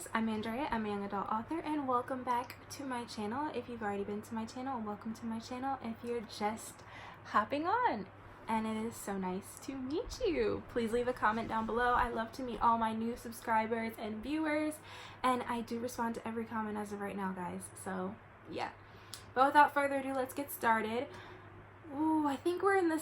guys, I'm Andrea. I'm a young adult author, and welcome back to my channel. If you've already been to my channel, welcome to my channel. If you're just hopping on, and it is so nice to meet you. Please leave a comment down below. I love to meet all my new subscribers and viewers, and I do respond to every comment as of right now, guys. So yeah, but without further ado, let's get started. Ooh, I think we're in the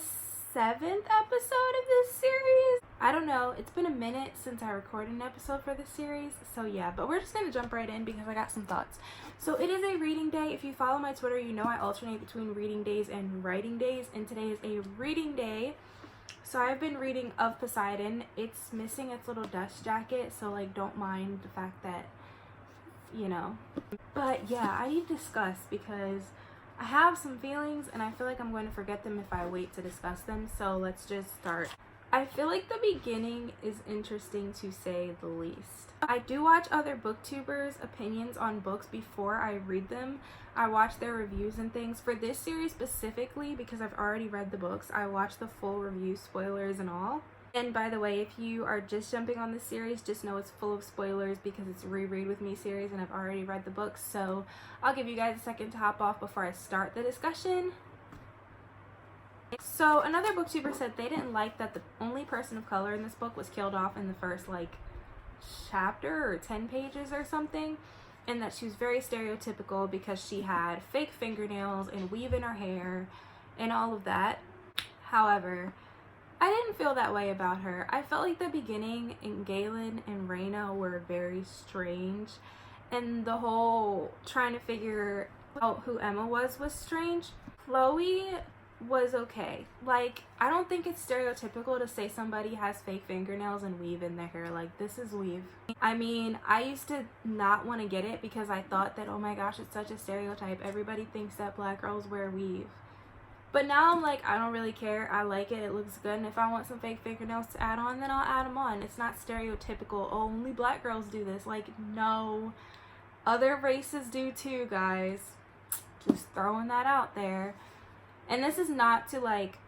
7th episode of this series. I don't know, it's been a minute since I recorded an episode for this series, so yeah, but we're just gonna jump right in because I got some thoughts. So it is a reading day. If you follow my Twitter, you know I alternate between reading days and writing days, and today is a reading day. So I've been reading Of Poseidon. It's missing its little dust jacket, so like don't mind the fact that, you know. But yeah, I need to discuss because I have some feelings and I feel like I'm going to forget them if I wait to discuss them, so let's just start. I feel like the beginning is interesting to say the least. I do watch other booktubers' opinions on books before I read them. I watch their reviews and things. For this series specifically, because I've already read the books, I watch the full review, spoilers and all. And by the way, if you are just jumping on this series, just know it's full of spoilers because it's Reread with me series and I've already read the books. So I'll give you guys a second to hop off before I start the discussion. So another booktuber said they didn't like that the only person of color in this book was killed off in the first like chapter or 10 pages or something, and that she was very stereotypical because she had fake fingernails and weave in her hair and all of that. However, I didn't feel that way about her. I felt like the beginning and Galen and Raina were very strange, and the whole trying to figure out who Emma was strange. Chloe was okay. Like, I don't think it's stereotypical to say somebody has fake fingernails and weave in their hair. Like, this is weave. I mean, I used to not want to get it because I thought that, oh my gosh, it's such a stereotype. Everybody thinks that black girls wear weave. But now I'm like, I don't really care. I like it. It looks good. And if I want some fake fingernails to add on, then I'll add them on. It's not stereotypical. Oh, only black girls do this. Like, no. Other races do too, guys. Just throwing that out there. And this is not to like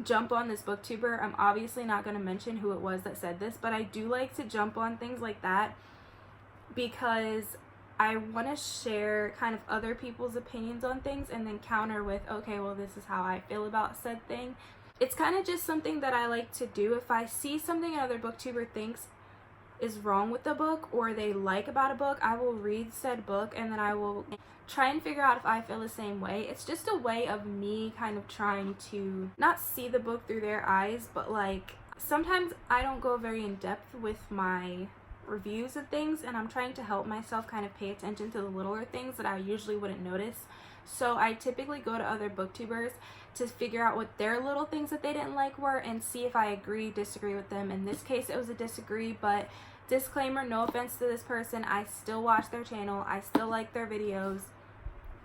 jump on this booktuber. I'm obviously not going to mention who it was that said this, but I do like to jump on things like that because I want to share kind of other people's opinions on things and then counter with, okay, well, this is how I feel about said thing. It's kind of just something that I like to do. If I see something another booktuber thinks is wrong with the book or they like about a book, I will read said book and then I will try and figure out if I feel the same way. It's just a way of me kind of trying to not see the book through their eyes, but like sometimes I don't go very in depth with my reviews of things, and I'm trying to help myself kind of pay attention to the littler things that I usually wouldn't notice. So I typically go to other booktubers to figure out what their little things that they didn't like were and see if I agree, disagree with them. In this case, it was a disagree, but disclaimer, no offense to this person, I still watch their channel, I still like their videos.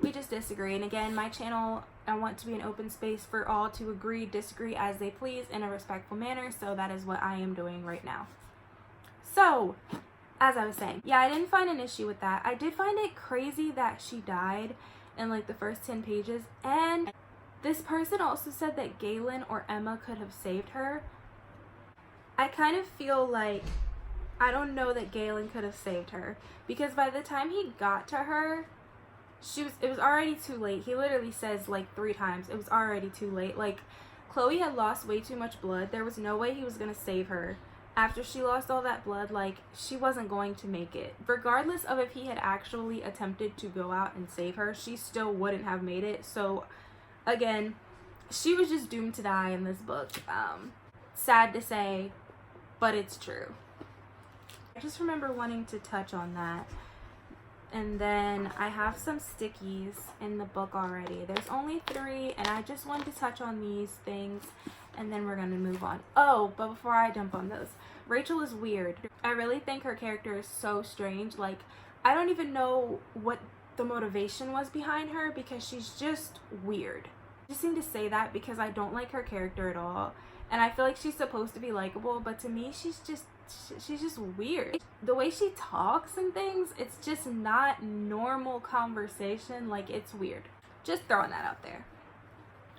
We just disagree. And again, my channel, I want to be an open space for all to agree, disagree as they please in a respectful manner, so that is what I am doing right now. So, as I was saying, yeah, I didn't find an issue with that. I did find it crazy that she died in like the first 10 pages, and this person also said that Galen or Emma could have saved her. I kind of feel like I don't know that Galen could have saved her because by the time he got to her, it was already too late. He literally says like 3 times, it was already too late. Like, Chloe had lost way too much blood. There was no way he was going to save her. After she lost all that blood, like, she wasn't going to make it. Regardless of if he had actually attempted to go out and save her, she still wouldn't have made it. So, again, she was just doomed to die in this book. Sad to say, but it's true. I just remember wanting to touch on that. And then I have some stickies in the book already. There's only 3, and I just wanted to touch on these things, and then we're going to move on. Oh, but before I jump on those, Rachel is weird. I really think her character is so strange. Like, I don't even know what the motivation was behind her because she's just weird. I just need to say that because I don't like her character at all. And I feel like she's supposed to be likable, but to me, she's just weird. The way she talks and things, it's just not normal conversation. Like, it's weird. Just throwing that out there.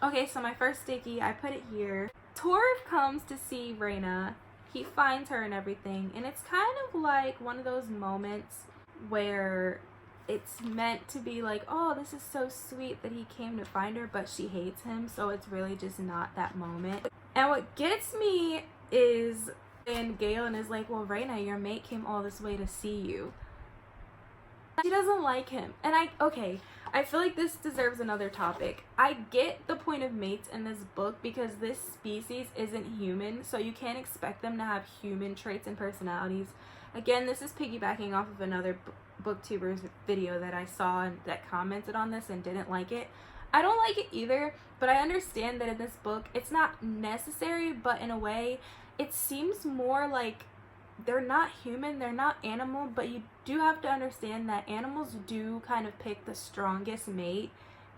Okay, so my first sticky, I put it here. Torv comes to see Raina he finds her and everything, and it's kind of like one of those moments where it's meant to be like, oh, this is so sweet that he came to find her, but she hates him, so it's really just not that moment. And what gets me is, and Galen is like, well, Raina, your mate came all this way to see you. She doesn't like him. And I feel like this deserves another topic. I get the point of mates in this book because this species isn't human, so you can't expect them to have human traits and personalities. Again, this is piggybacking off of another Booktuber's video that I saw and that commented on this and didn't like it. I don't like it either, but I understand that in this book it's not necessary, but in a way it seems more like they're not human, they're not animal, but you do have to understand that animals do kind of pick the strongest mate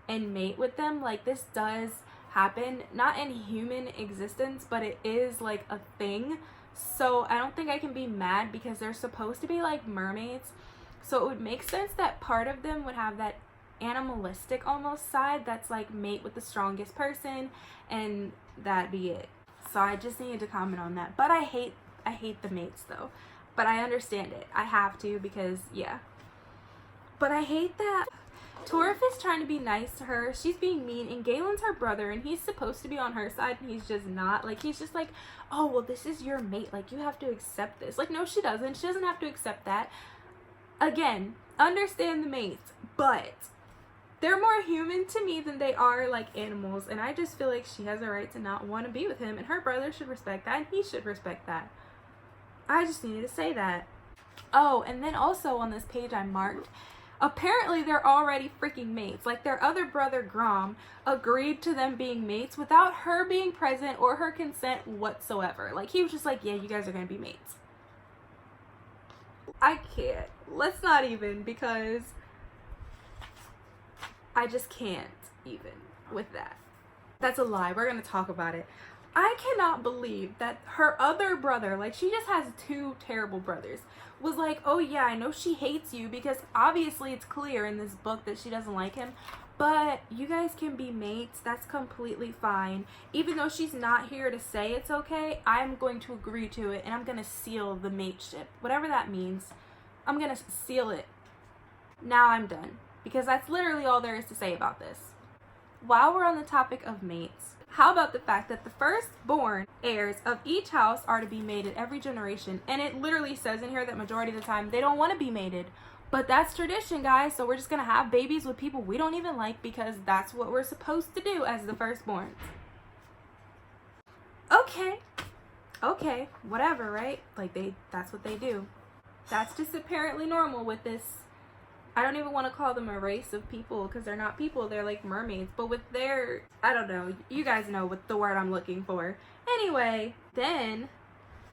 and mate with them. Like, this does happen, not in human existence, but it is like a thing. So I don't think I can be mad because they're supposed to be like mermaids. So it would make sense that part of them would have that animalistic almost side that's like mate with the strongest person, and that'd be it. So I just needed to comment on that. But I hate the mates though. But I understand it. I have to because, yeah. But I hate that Torif is trying to be nice to her. She's being mean, and Galen's her brother, and he's supposed to be on her side, and he's just not. Like, he's just like, oh, well, this is your mate. Like, you have to accept this. Like, no, she doesn't. She doesn't have to accept that. Again, understand the mates, but they're more human to me than they are like animals, and I just feel like she has a right to not want to be with him, and her brother should respect that, and he should respect that. I just needed to say that. Oh, and then also on this page I marked, apparently they're already freaking mates. Like, their other brother Grom agreed to them being mates without her being present or her consent whatsoever. Like, he was just like, yeah, you guys are gonna be mates. I can't. Let's not even, because I just can't even with that. That's a lie. We're gonna talk about it. I cannot believe that her other brother, like, she just has two terrible brothers, was like, oh yeah, I know she hates you because obviously it's clear in this book that she doesn't like him, but you guys can be mates. That's completely fine. Even though she's not here to say it's okay, I'm going to agree to it, and I'm gonna seal the mateship. Whatever that means, I'm gonna seal it. Now I'm done, because that's literally all there is to say about this. While we're on the topic of mates, how about the fact that the firstborn heirs of each house are to be mated every generation? And it literally says in here that majority of the time they don't want to be mated. But that's tradition, guys, so we're just going to have babies with people we don't even like because that's what we're supposed to do as the firstborns. Okay, whatever, right? Like, that's what they do. That's just apparently normal with this. I don't even want to call them a race of people because they're not people, they're like mermaids. But with their, I don't know, you guys know what the word I'm looking for. Anyway, then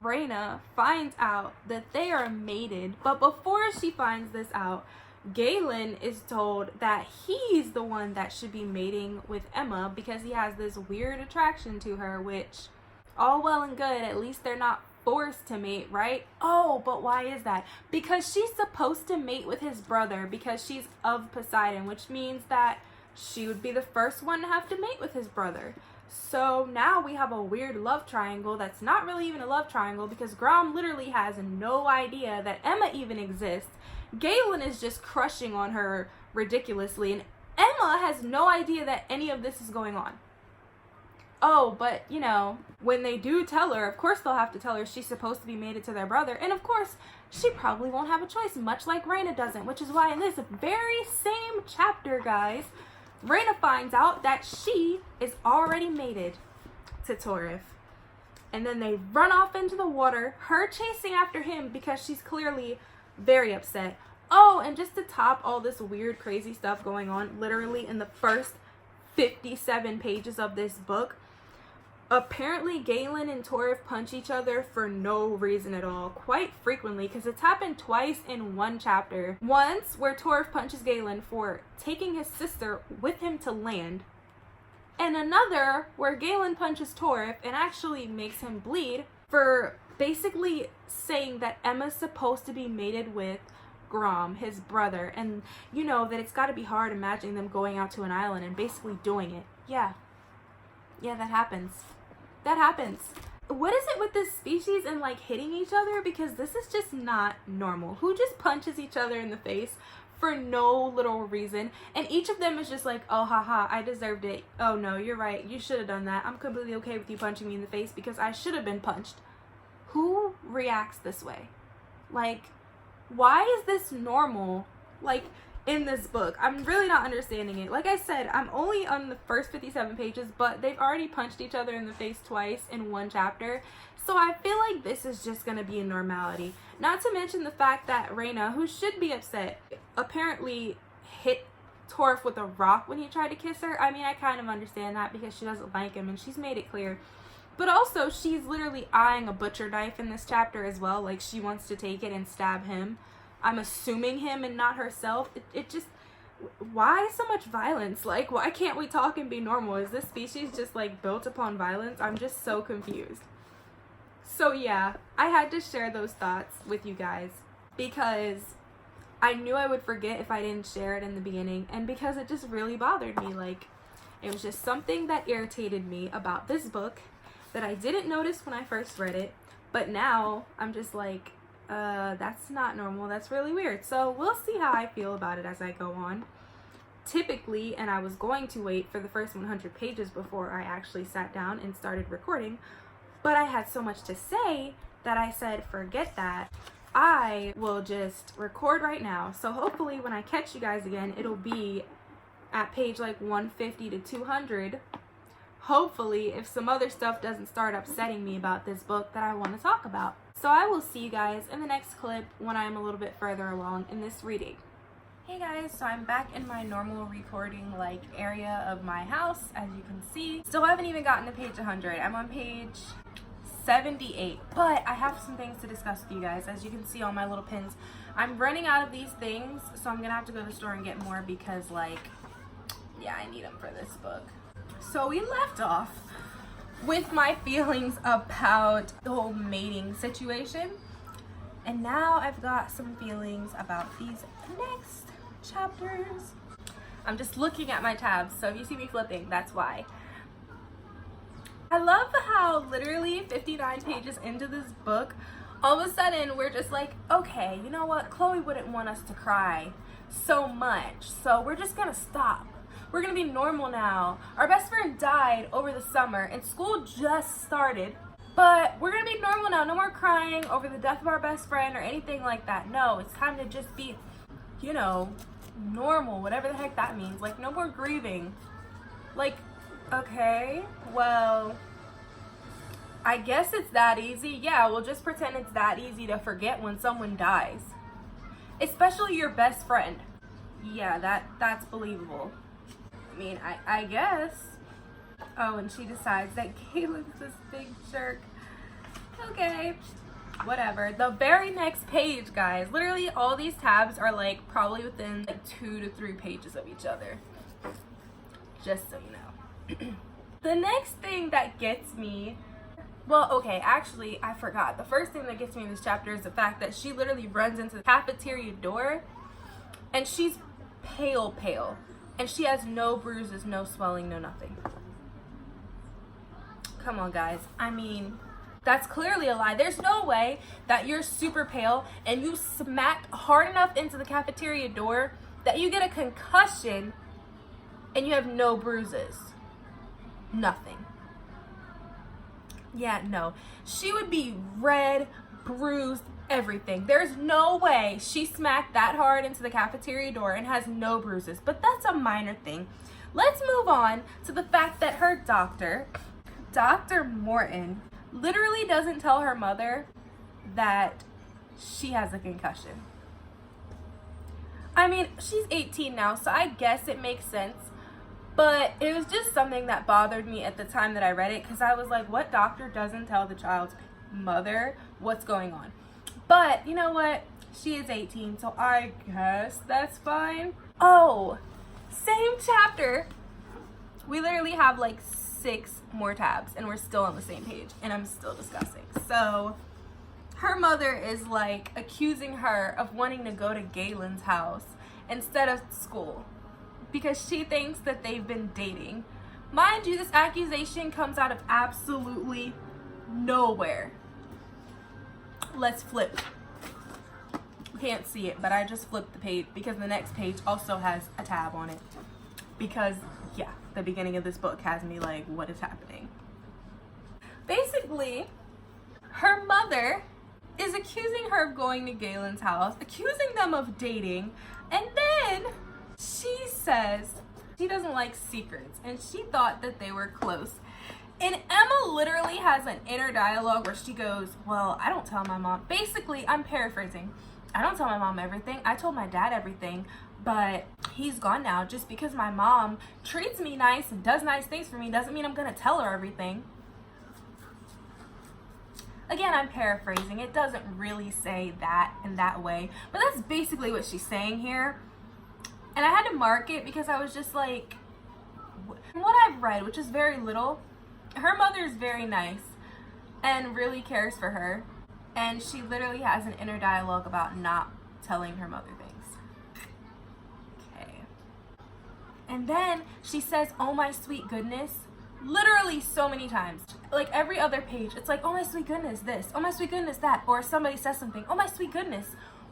Raina finds out that they are mated. But before she finds this out, Galen is told that he's the one that should be mating with Emma because he has this weird attraction to her, which, all well and good, at least they're not forced to mate, right? Oh, but why is that? Because she's supposed to mate with his brother because she's of Poseidon, which means that she would be the first one to have to mate with his brother. So now we have a weird love triangle that's not really even a love triangle because Grom literally has no idea that Emma even exists. Galen is just crushing on her ridiculously, and Emma has no idea that any of this is going on. Oh, but, you know, when they do tell her, of course they'll have to tell her she's supposed to be mated to their brother. And of course, she probably won't have a choice, much like Raina doesn't. Which is why in this very same chapter, guys, Raina finds out that she is already mated to Torif. And then they run off into the water, her chasing after him because she's clearly very upset. Oh, and just to top all this weird, crazy stuff going on, literally in the first 57 pages of this book, apparently Galen and Torif punch each other for no reason at all, quite frequently, because it's happened twice in one chapter. Once where Torif punches Galen for taking his sister with him to land, and another where Galen punches Torif and actually makes him bleed for basically saying that Emma's supposed to be mated with Grom, his brother, and you know that it's got to be hard imagining them going out to an island and basically doing it. Yeah, that happens. That happens. what is it with this species and like hitting each other? Because this is just not normal. Who just punches each other in the face for no little reason? And each of them is just like, oh haha, I deserved it. Oh no, you're right, you should have done that. I'm completely okay with you punching me in the face because I should have been punched. Who reacts this way? Like, why is this normal? Like, in this book, I'm really not understanding it. Like I said, I'm only on the first 57 pages, but they've already punched each other in the face twice in one chapter. So I feel like this is just gonna be a normality. Not to mention the fact that Raina, who should be upset, apparently hit Torf with a rock when he tried to kiss her. I mean, I kind of understand that because she doesn't like him and she's made it clear. But also, she's literally eyeing a butcher knife in this chapter as well. Like, she wants to take it and stab him. I'm assuming him and not herself. It just, why so much violence? Like, why can't we talk and be normal? Is this species just like built upon violence? I'm just so confused. So yeah, I had to share those thoughts with you guys because I knew I would forget if I didn't share it in the beginning, and because it just really bothered me. Like, it was just something that irritated me about this book that I didn't notice when I first read it, but now I'm just like, that's not normal. That's really weird. So we'll see how I feel about it as I go on. Typically, and I was going to wait for the first 100 pages before I actually sat down and started recording, but I had so much to say that I said, forget that. I will just record right now. So hopefully when I catch you guys again, it'll be at page like 150 to 200. Hopefully, if some other stuff doesn't start upsetting me about this book that I want to talk about. So I will see you guys in the next clip when I'm a little bit further along in this reading. Hey guys, so I'm back in my normal recording like area of my house, as you can see. Still haven't even gotten to page 100. I'm on page 78, but I have some things to discuss with you guys. As you can see on my little pins, I'm running out of these things, so I'm gonna have to go to the store and get more because, like, yeah, I need them for this book. So we left off with my feelings about the whole mating situation, and now I've got some feelings about these next chapters. I'm just looking at my tabs, so if you see me flipping, that's why. I love how literally 59 pages into this book, all of a sudden we're just like, okay, you know what, Chloe wouldn't want us to cry so much, so we're just gonna stop. We're gonna be normal now. Our best friend died over the summer and school just started, but we're gonna be normal now. No more crying over the death of our best friend or anything like that. No, it's time to just be, you know, normal, whatever the heck that means. Like, no more grieving. Like, okay, well, I guess it's that easy. Yeah, we'll just pretend it's that easy to forget when someone dies. Especially your best friend. Yeah, that's believable. I mean, I guess. Oh, and she decides that Caleb's this big jerk. Okay, whatever. The very next page, guys, literally all these tabs are like probably within like 2 to 3 pages of each other. Just so you know. The next thing that gets me, well, okay, actually, I forgot. The first thing that gets me in this chapter is the fact that she literally runs into the cafeteria door and she's pale. And she has no bruises, no swelling, no nothing. Come on, guys. I mean, that's clearly a lie. There's no way that you're super pale and you smacked hard enough into the cafeteria door that you get a concussion and you have no bruises. Nothing. Yeah, no. She would be red, bruised, everything. There's no way she smacked that hard into the cafeteria door and has no bruises, but that's a minor thing. Let's move on to the fact that her doctor, Dr. Morton, literally doesn't tell her mother that she has a concussion. I mean, she's 18 now, so I guess it makes sense, but it was just something that bothered me at the time that I read it, because I was like, what doctor doesn't tell the child's mother what's going on? But you know what? She is 18, so I guess that's fine. Oh, same chapter. We literally have like 6 more tabs and we're still on the same page and I'm still discussing. So her mother is like accusing her of wanting to go to Galen's house instead of school because she thinks that they've been dating. Mind you, this accusation comes out of absolutely nowhere. Let's flip. Can't see it, but I just flipped the page because the next page also has a tab on it. Because, yeah, the beginning of this book has me like, what is happening? Basically, her mother is accusing her of going to Galen's house, accusing them of dating, and then she says she doesn't like secrets, and she thought that they were close. And Emma literally has an inner dialogue where she goes, well, I don't tell my mom. Basically, I'm paraphrasing. I don't tell my mom everything. I told my dad everything, but he's gone now. Just because my mom treats me nice and does nice things for me doesn't mean I'm gonna tell her everything. Again, I'm paraphrasing. It doesn't really say that in that way, but that's basically what she's saying here. And I had to mark it because I was just like, from what I've read, which is very little, her mother is very nice and really cares for her. And she literally has an inner dialogue about not telling her mother things. Okay. And then she says, oh my sweet goodness, literally so many times. Like every other page, it's like, oh my sweet goodness this, oh my sweet goodness that. Or somebody says something, oh my sweet goodness.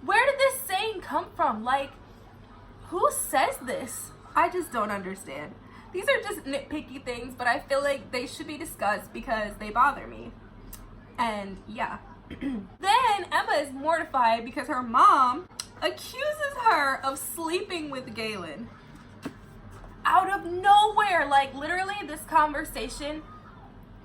Where did this saying come from? Like, who says this? I just don't understand. These are just nitpicky things, but I feel like they should be discussed because they bother me. And yeah. Then Emma is mortified because her mom accuses her of sleeping with Galen. Out of nowhere. Like literally this conversation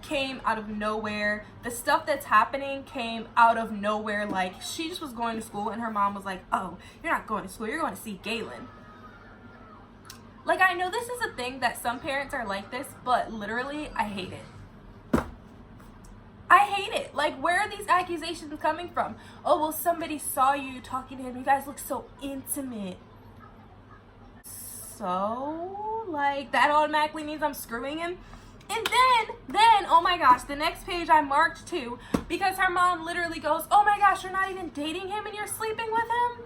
came out of nowhere. The stuff that's happening came out of nowhere. Like she just was going to school and her mom was like, oh, you're not going to school, you're going to see Galen. Like I know this is a thing that some parents are like this, but literally I hate it. I hate it. Like, where are these accusations coming from? Oh, well, somebody saw you talking to him. You guys look so intimate. So, like, that automatically means I'm screwing him. And then, oh my gosh, the next page I marked too, because her mom literally goes, oh my gosh, you're not even dating him and you're sleeping with him?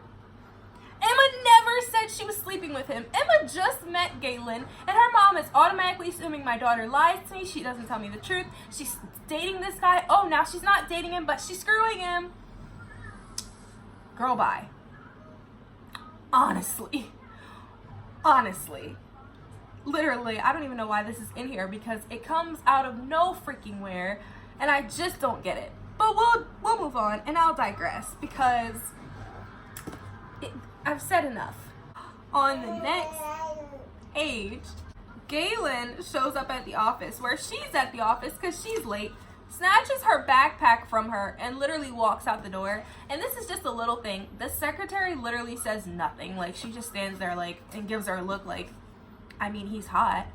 Emma never said she was sleeping with him. Emma just met Galen, and her mom is automatically assuming my daughter lies to me. She doesn't tell me the truth. She's dating this guy. Oh, now she's not dating him, but she's screwing him. Girl, bye. Honestly. Literally, I don't even know why this is in here because it comes out of no freaking where, and I just don't get it. But we'll move on, and I'll digress because I've said enough. On the next page, Galen shows up at the office where she's at the office because she's late, snatches her backpack from her, and literally walks out the door. And this is just a little thing. The secretary literally says nothing. Like, she just stands there, like, and gives her a look like, I mean, he's hot.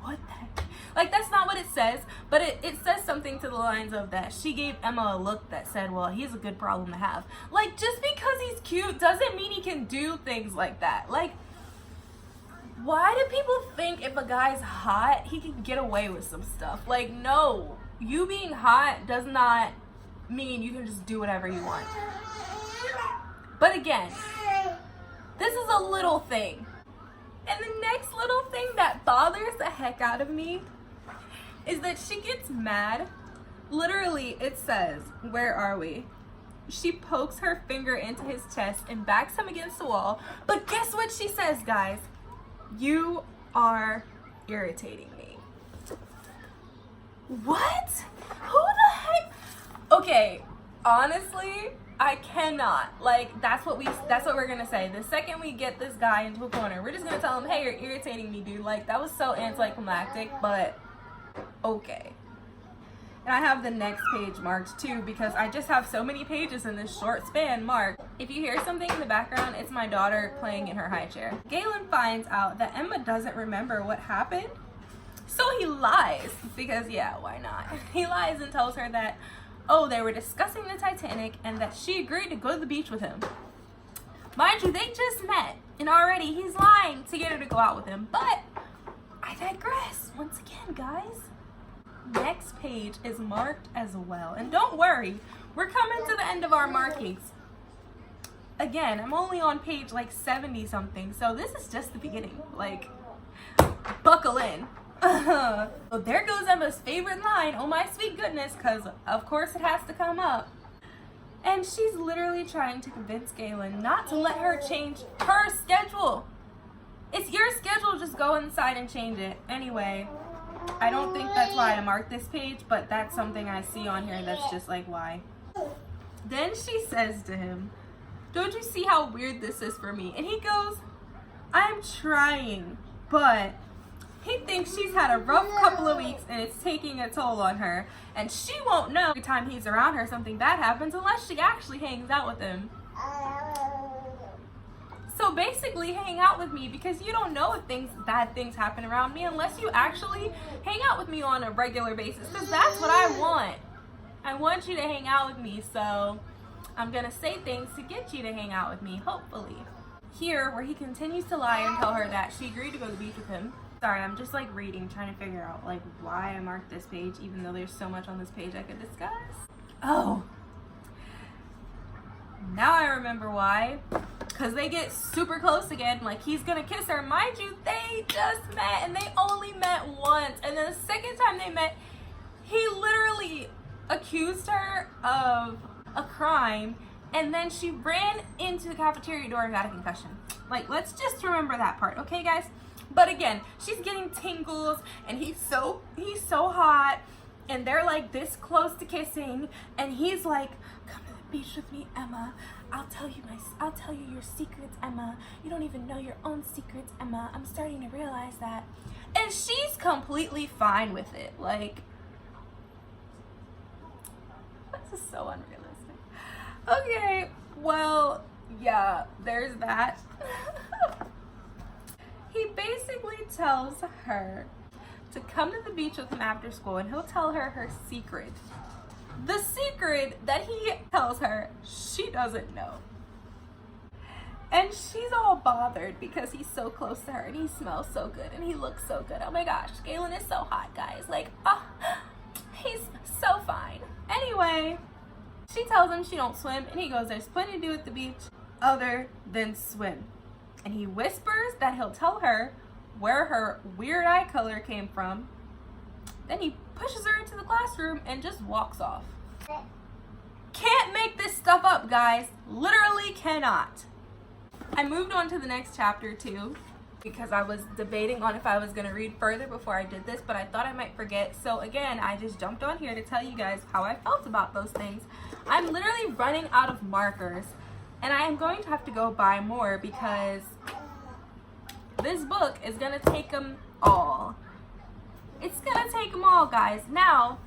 What the heck? Like, that's not what it says, but it says something to the lines of that she gave Emma a look that said, well, he's a good problem to have. Like, just because he's cute doesn't mean he can do things like that. Like, why do people think if a guy's hot, he can get away with some stuff? Like, no. You being hot does not mean you can just do whatever you want. But again, this is a little thing. And the next little thing that bothers the heck out of me is that she gets mad. Literally, it says, where are we? She pokes her finger into his chest and backs him against the wall. But guess what she says, guys? You are irritating me. What? Who the heck? Okay, honestly, I cannot. Like, that's what we're gonna say. The second we get this guy into a corner, we're just gonna tell him, hey, you're irritating me, dude. Like, that was so anticlimactic, but okay. And I have the next page marked too because I just have so many pages in this short span marked. If you hear something in the background, it's my daughter playing in her high chair. Galen finds out that Emma doesn't remember what happened, so he lies because, yeah, why not? He lies and tells her that, oh, they were discussing the Titanic and that she agreed to go to the beach with him. Mind you, they just met, and already he's lying to get her to go out with him. But I digress. Once again, guys, next page is marked as well. And don't worry, we're coming to the end of our markings. Again, I'm only on page like 70 something, so this is just the beginning. Like, buckle in. So there goes Emma's favorite line, oh my sweet goodness, because of course it has to come up. And she's literally trying to convince Galen not to let her change her schedule. It's your schedule, just go inside and change it. Anyway, I don't think that's why I marked this page, but that's something I see on here that's just like why. Then she says to him, don't you see how weird this is for me? And he goes, I'm trying, but he thinks she's had a rough couple of weeks and it's taking a toll on her. And she won't know every time he's around her something bad happens unless she actually hangs out with him. So basically hang out with me because you don't know if bad things happen around me unless you actually hang out with me on a regular basis. Because that's what I want. I want you to hang out with me, so I'm gonna say things to get you to hang out with me, hopefully. Here, where he continues to lie and tell her that she agreed to go to the beach with him. Sorry, I'm just like reading, trying to figure out like why I marked this page, even though there's so much on this page I could discuss. Oh, now I remember why. Because they get super close again, like he's gonna kiss her. Mind you, they just met and they only met once. And then the second time they met, he literally accused her of a crime, and then she ran into the cafeteria door and got a concussion. Like, let's just remember that part, okay guys? But again, she's getting tingles and he's so hot, and they're like this close to kissing, and he's like, come to the beach with me, Emma. I'll tell you your secrets, Emma. You don't even know your own secrets, Emma. I'm starting to realize that. And she's completely fine with it. Like, this is so unrealistic. Okay, well, yeah, there's that. He basically tells her to come to the beach with him after school, and he'll tell her her secret. The secret that he tells her she doesn't know. And she's all bothered because he's so close to her and he smells so good and he looks so good. Oh my gosh, Galen is so hot, guys. Like, oh, he's so fine. Anyway, she tells him she don't swim, and he goes, there's plenty to do at the beach other than swim. And he whispers that he'll tell her where her weird eye color came from. Then he pushes her into the classroom and just walks off. Can't make this stuff up, guys. Literally cannot. I moved on to the next chapter too, because I was debating on if I was going to read further before I did this, but I thought I might forget. So again, I just jumped on here to tell you guys how I felt about those things. I'm literally running out of markers, and I am going to have to go buy more because this book is going to take them all. It's gonna take them all, guys. Now,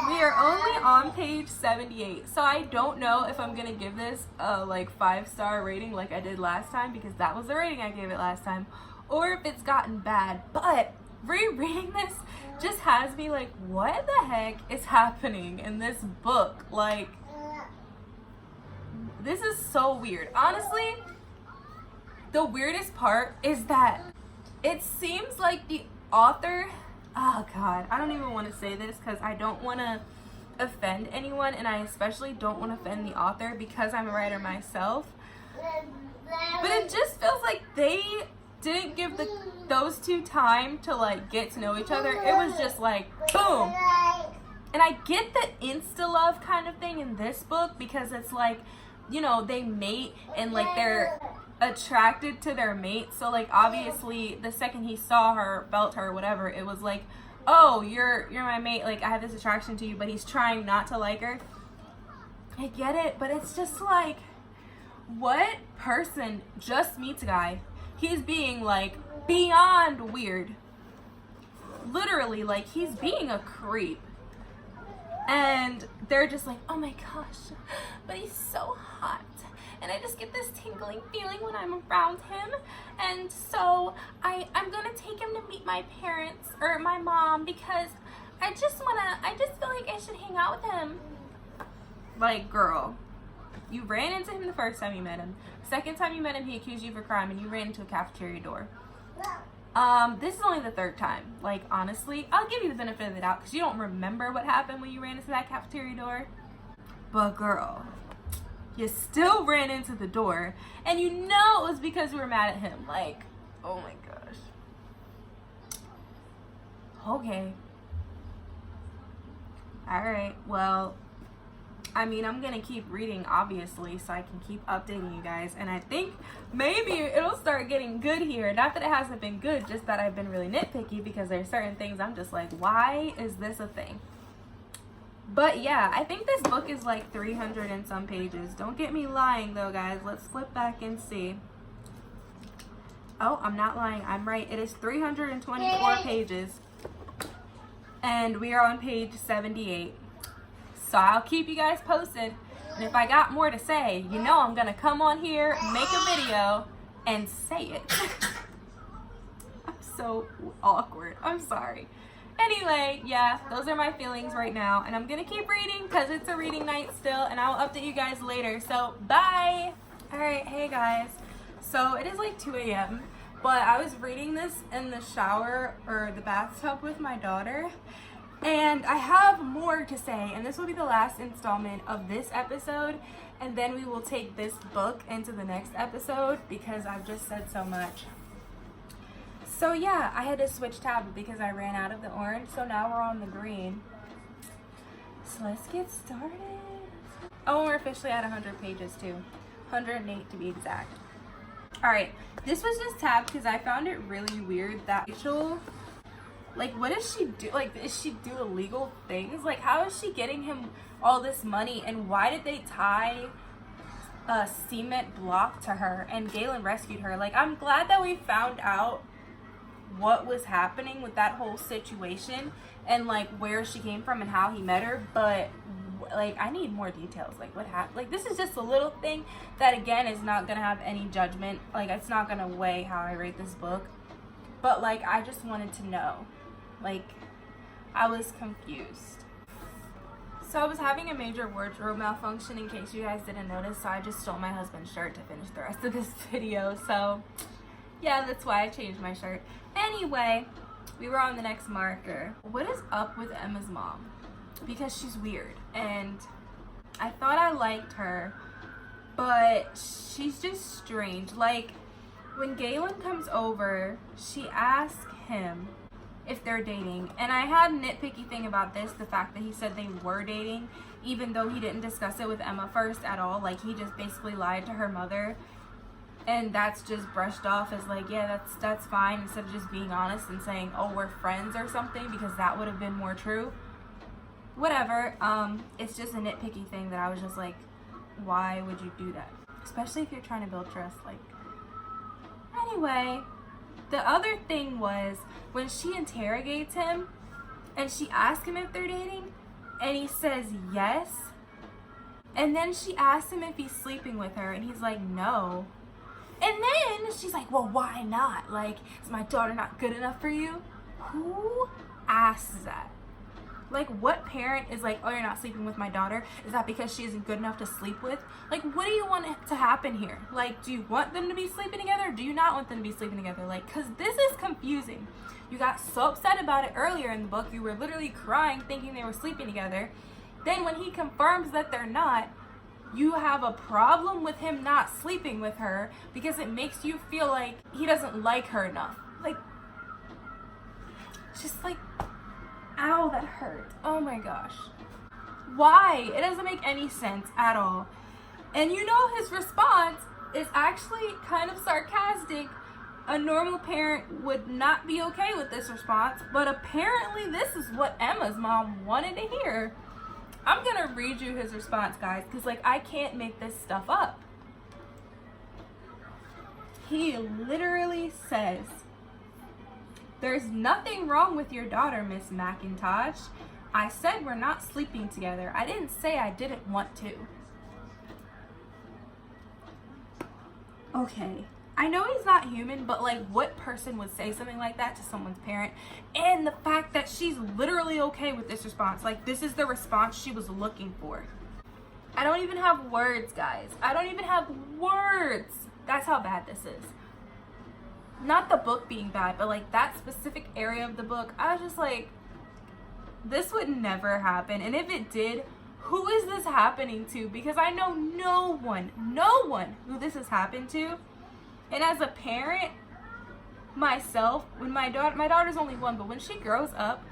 we are only on page 78, so I don't know if I'm gonna give this a like 5-star rating like I did last time, because that was the rating I gave it last time, or if it's gotten bad. But rereading this just has me like, what the heck is happening in this book? Like, this is so weird. Honestly, the weirdest part is that it seems like the author, oh God, I don't even want to say this because I don't want to offend anyone, and I especially don't want to offend the author because I'm a writer myself. But it just feels like they didn't give those two time to like get to know each other. It was just like boom. And I get the insta love kind of thing in this book because it's like, you know, they mate and like they're attracted to their mate. So like obviously the second he saw her, felt her, whatever, it was like, oh, you're my mate, like I have this attraction to you, but he's trying not to like her. I get it, but it's just like, what person just meets a guy, he's being like beyond weird, literally like he's being a creep, and they're just like, oh my gosh, but he's so hot, and I just get this tingling feeling when I'm around him, and so I'm gonna take him to meet my parents or my mom because I just feel like I should hang out with him. Like, girl, you ran into him the first time you met him. Second time you met him, he accused you of a crime and you ran into a cafeteria door. This is only the third time. Like, honestly, I'll give you the benefit of the doubt because you don't remember what happened when you ran into that cafeteria door. But girl, you still ran into the door, and you know it was because you were mad at him. Like, oh my gosh. Okay. Alright, well, I mean, I'm gonna keep reading, obviously, so I can keep updating you guys. And I think maybe it'll start getting good here. Not that it hasn't been good, just that I've been really nitpicky because there's certain things I'm just like, why is this a thing? But yeah, I think this book is like 300 and some pages. Don't get me lying though, guys. Let's flip back and see. Oh, I'm not lying. I'm right. It is 324 pages. And we are on page 78. So I'll keep you guys posted. And if I got more to say, you know I'm going to come on here, make a video, and say it. I'm so awkward. I'm sorry. Anyway, yeah, those are my feelings right now. And I'm going to keep reading because it's a reading night still. And I'll update you guys later. So, bye! Alright, hey guys. So, it is like 2 a.m. But I was reading this in the shower or the bathtub with my daughter. And I have more to say. And this will be the last installment of this episode. And then we will take this book into the next episode because I've just said so much. So yeah, I had to switch tabs because I ran out of the orange, so now we're on the green. So let's get started. Oh, we're officially at 100 pages too. 108 to be exact. Alright, this was just tabbed because I found it really weird that Rachel, like, what does she do? Like, does she do illegal things? Like, how is she getting him all this money, and why did they tie a cement block to her and Galen rescued her? Like, I'm glad that we found out what was happening with that whole situation and like where she came from and how he met her, but like I need more details. Like what happened? Like this is just a little thing that again is not gonna have any judgment, like it's not gonna weigh how I rate this book, but like I just wanted to know. Like I was confused. So I was having a major wardrobe malfunction, in case you guys didn't notice, so I just stole my husband's shirt to finish the rest of this video. So yeah, that's why I changed my shirt. Anyway, we were on the next marker. What is up with Emma's mom? Because she's weird. And I thought I liked her, but she's just strange. Like, when Galen comes over, she asks him if they're dating. And I had a nitpicky thing about this, the fact that he said they were dating, even though he didn't discuss it with Emma first at all. Like, he just basically lied to her mother. And that's just brushed off as like, yeah, that's fine, instead of just being honest and saying, oh, we're friends or something, because that would have been more true. Whatever. It's just a nitpicky thing that I was just like, why would you do that? Especially if you're trying to build trust. Like, anyway, the other thing was when she interrogates him and she asks him if they're dating and he says yes, and then she asks him if he's sleeping with her and he's like, no. And then she's like, well, why not? Like, is my daughter not good enough for you? Who asks that? Like, what parent is like, oh, you're not sleeping with my daughter? Is that because she isn't good enough to sleep with? Like, what do you want to happen here? Like, do you want them to be sleeping together? Or do you not want them to be sleeping together? Like, because this is confusing. You got so upset about it earlier in the book. You were literally crying thinking they were sleeping together. Then when he confirms that they're not, you have a problem with him not sleeping with her because it makes you feel like he doesn't like her enough. Like, just like, ow, that hurt. Oh my gosh. Why? It doesn't make any sense at all. And you know his response is actually kind of sarcastic. A normal parent would not be okay with this response, but apparently this is what Emma's mom wanted to hear. I'm gonna read you his response, guys, because like I can't make this stuff up. He literally says, there's nothing wrong with your daughter, Miss McIntosh. I said we're not sleeping together. I didn't say I didn't want to. Okay. I know he's not human, but like what person would say something like that to someone's parent? And the fact that she's literally okay with this response. Like, this is the response she was looking for. I don't even have words, guys. I don't even have words. That's how bad this is. Not the book being bad, but like that specific area of the book, I was just like, this would never happen. And if it did, who is this happening to? Because I know no one who this has happened to. And as a parent, myself, when my daughter's only 1, but when she grows up,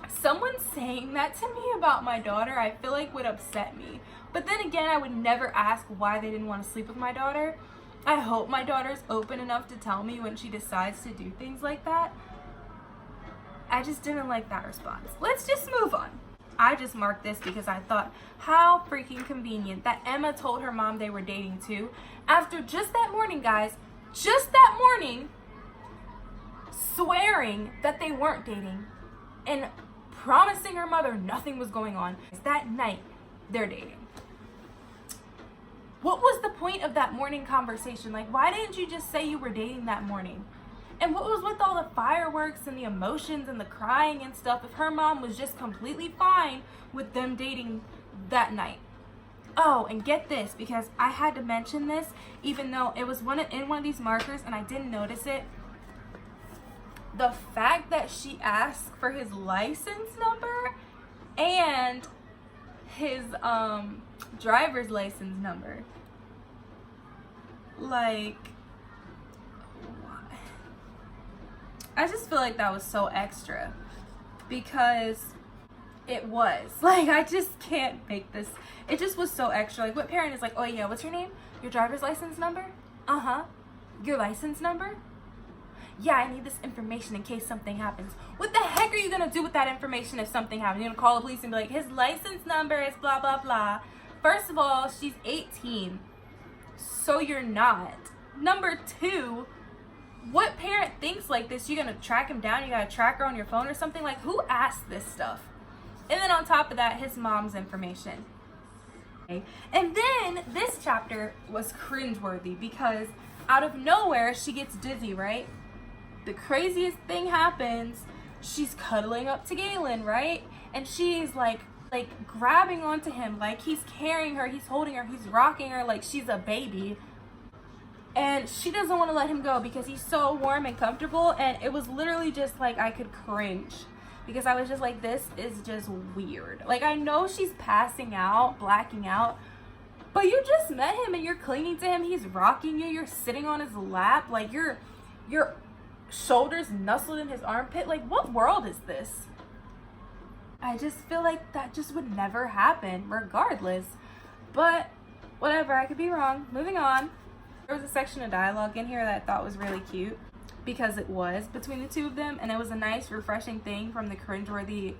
someone saying that to me about my daughter, I feel like would upset me. But then again, I would never ask why they didn't want to sleep with my daughter. I hope my daughter's open enough to tell me when she decides to do things like that. I just didn't like that response. Let's just move on. I just marked this because I thought, how freaking convenient that Emma told her mom they were dating too. After just that morning, guys, just that morning, swearing that they weren't dating and promising her mother nothing was going on. That night, they're dating. What was the point of that morning conversation? Like, why didn't you just say you were dating that morning? And what was with all the fireworks and the emotions and the crying and stuff if her mom was just completely fine with them dating that night? Oh, and get this, because I had to mention this, even though it was in one of these markers and I didn't notice it. The fact that she asked for his license number and his driver's license number. Like, I just feel like that was so extra, because it was. Like, I just can't make this. It just was so extra. Like, what parent is like, oh yeah, what's your name? Your driver's license number? Uh-huh. Your license number? Yeah, I need this information in case something happens. What the heck are you gonna do with that information if something happens? You're gonna call the police and be like, his license number is blah, blah, blah. First of all, she's 18, so you're not. Number 2, what parent thinks like this? You're gonna track him down, you got a tracker on your phone or something? Like, who asked this stuff? And then on top of that, his mom's information. Okay. And then this chapter was cringeworthy because out of nowhere, she gets dizzy, right? The craziest thing happens. She's cuddling up to Galen, right? And she's like grabbing onto him, like he's carrying her, he's holding her, he's rocking her like she's a baby. And she doesn't want to let him go because he's so warm and comfortable. And it was literally just like, I could cringe because I was just like, this is just weird. Like, I know she's passing out, blacking out, but you just met him and you're clinging to him. He's rocking you. You're sitting on his lap. Like, your shoulders nestled in his armpit. Like, what world is this? I just feel like that just would never happen regardless. But whatever, I could be wrong. Moving on. There was a section of dialogue in here that I thought was really cute because it was between the two of them, and it was a nice refreshing thing from the cringeworthy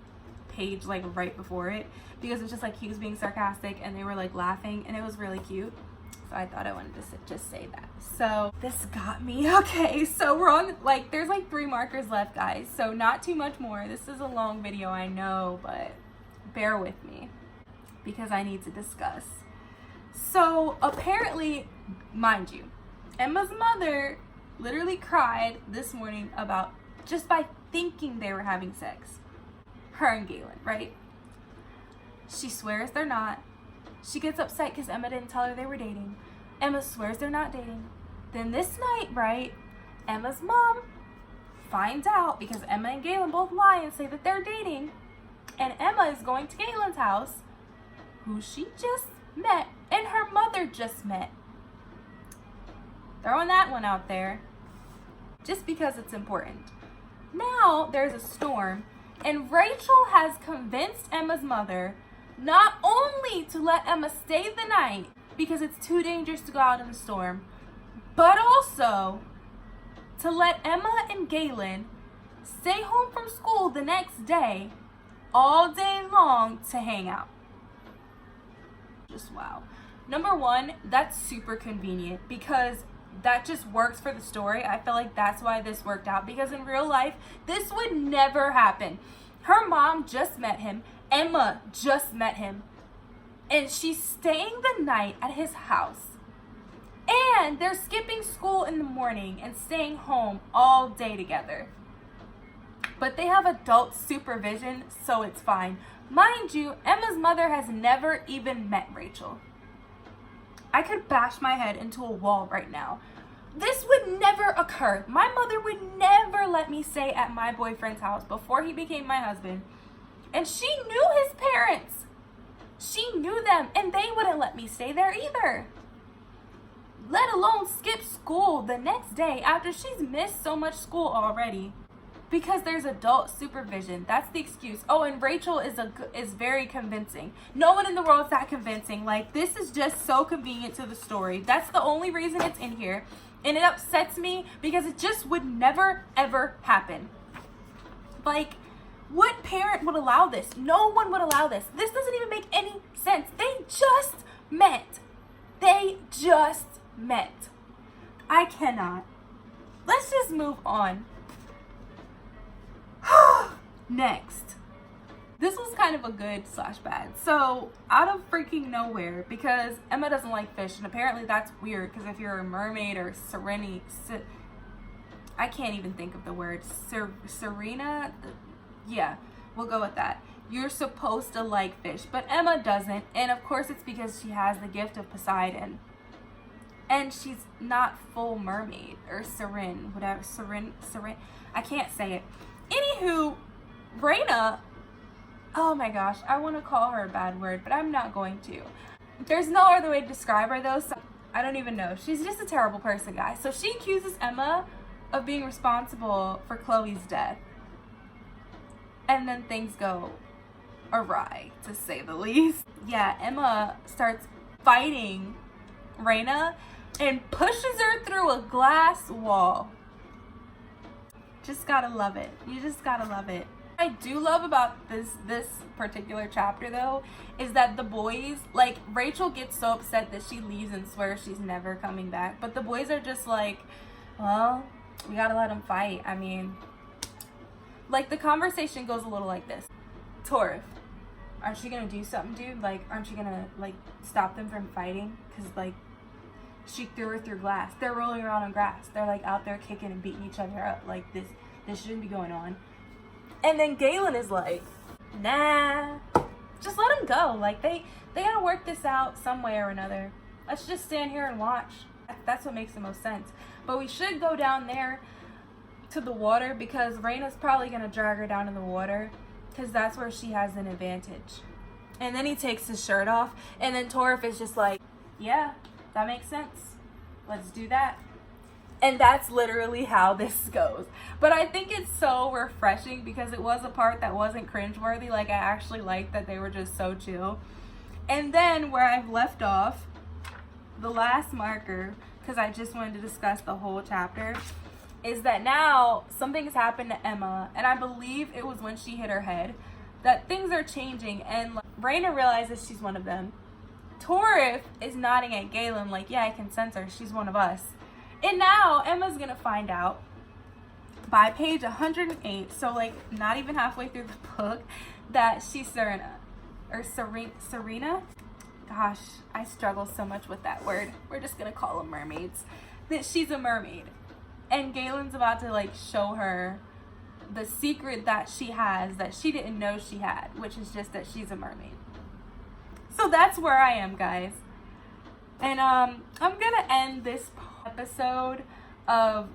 page like right before it, because it's just like he was being sarcastic and they were like laughing, and it was really cute. So I thought I wanted to just say that. So this got me. Okay, so we're on, like, there's like 3 markers left, guys, so not too much more. This is a long video, I know, but bear with me because I need to discuss. So apparently, mind you, Emma's mother literally cried this morning about just by thinking they were having sex. Her and Galen, right? She swears they're not. She gets upset because Emma didn't tell her they were dating. Emma swears they're not dating. Then this night, right, Emma's mom finds out because Emma and Galen both lie and say that they're dating. And Emma is going to Galen's house, who she just met and her mother just met. Throwing that one out there just because it's important. Now there's a storm, and Rachel has convinced Emma's mother not only to let Emma stay the night because it's too dangerous to go out in the storm, but also to let Emma and Galen stay home from school the next day all day long to hang out. Just wow. Number 1, that's super convenient because that just works for the story. I feel like that's why this worked out, because in real life, this would never happen. Her mom just met him. Emma just met him. And she's staying the night at his house. And they're skipping school in the morning and staying home all day together. But they have adult supervision, so it's fine. Mind you, Emma's mother has never even met Rachel. I could bash my head into a wall right now. This would never occur. My mother would never let me stay at my boyfriend's house before he became my husband. And she knew his parents. She knew them, and they wouldn't let me stay there either. Let let alone skip school the next day after she's missed so much school already. Because there's adult supervision. That's the excuse. Oh, and Rachel is very convincing. No one in the world is that convincing. Like, this is just so convenient to the story. That's the only reason it's in here. And it upsets me because it just would never, ever happen. Like, what parent would allow this? No one would allow this. This doesn't even make any sense. They just met. They just met. I cannot. Let's just move on. Next. This was kind of a good / bad. So, out of freaking nowhere, because Emma doesn't like fish, and apparently that's weird, because if you're a mermaid or I can't even think of the word. Serena? Yeah, we'll go with that. You're supposed to like fish, but Emma doesn't, and of course it's because she has the gift of Poseidon. And she's not full mermaid, or Seren, whatever, Seren, I can't say it. Anywho, Raina, oh my gosh, I want to call her a bad word, but I'm not going to. There's no other way to describe her though, so I don't even know. She's just a terrible person, guys. So she accuses Emma of being responsible for Chloe's death. And then things go awry, to say the least. Yeah, Emma starts fighting Raina and pushes her through a glass wall. Just gotta love it. You just gotta love it. What I do love about this particular chapter though is that the boys, like, Rachel gets so upset that she leaves and swears she's never coming back, but the boys are just like, well, we gotta let them fight. I mean, like, the conversation goes a little like this. Torif, aren't you gonna do something, dude? Like, aren't you gonna, like, stop them from fighting? Because, like, she threw her through glass. They're rolling around on grass. They're, like, out there kicking and beating each other up. Like, this shouldn't be going on. And then Galen is like, nah, just let them go. Like, they gotta work this out some way or another. Let's just stand here and watch. That's what makes the most sense. But we should go down there to the water, because Raina's probably gonna drag her down in the water, because that's where she has an advantage. And then he takes his shirt off, and then Torif is just like, yeah, that makes sense. Let's do that. And that's literally how this goes. But I think it's so refreshing because it was a part that wasn't cringeworthy. Like, I actually liked that they were just so chill. And then where I've left off, the last marker, because I just wanted to discuss the whole chapter, is that now something has happened to Emma, and I believe it was when she hit her head, that things are changing, and like, Raina realizes she's one of them. Torif is nodding at Galen like, yeah, I can sense her, she's one of us. And now Emma's gonna find out by page 108, so like not even halfway through the book, that she's Serena. Or Serena? Gosh, I struggle so much with that word. We're just gonna call them mermaids. That she's a mermaid. And Galen's about to like show her the secret that she has that she didn't know she had, which is just that she's a mermaid. So that's where I am, guys. And I'm gonna end this episode of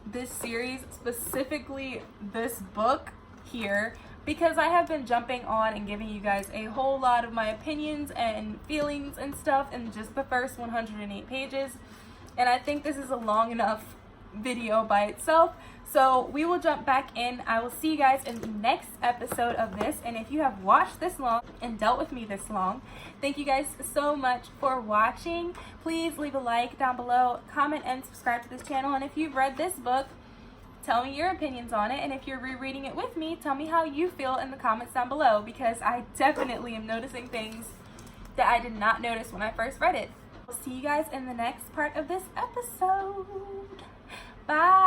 this series, specifically this book here, because I have been jumping on and giving you guys a whole lot of my opinions and feelings and stuff in just the first 108 pages, and I think this is a long enough video by itself. So we will jump back in. I will see you guys in the next episode of this. And if you have watched this long and dealt with me this long, thank you guys so much for watching. Please leave a like down below, comment, and subscribe to this channel. And if you've read this book, tell me your opinions on it. And if you're rereading it with me, tell me how you feel in the comments down below, because I definitely am noticing things that I did not notice when I first read it. I'll see you guys in the next part of this episode. Bye.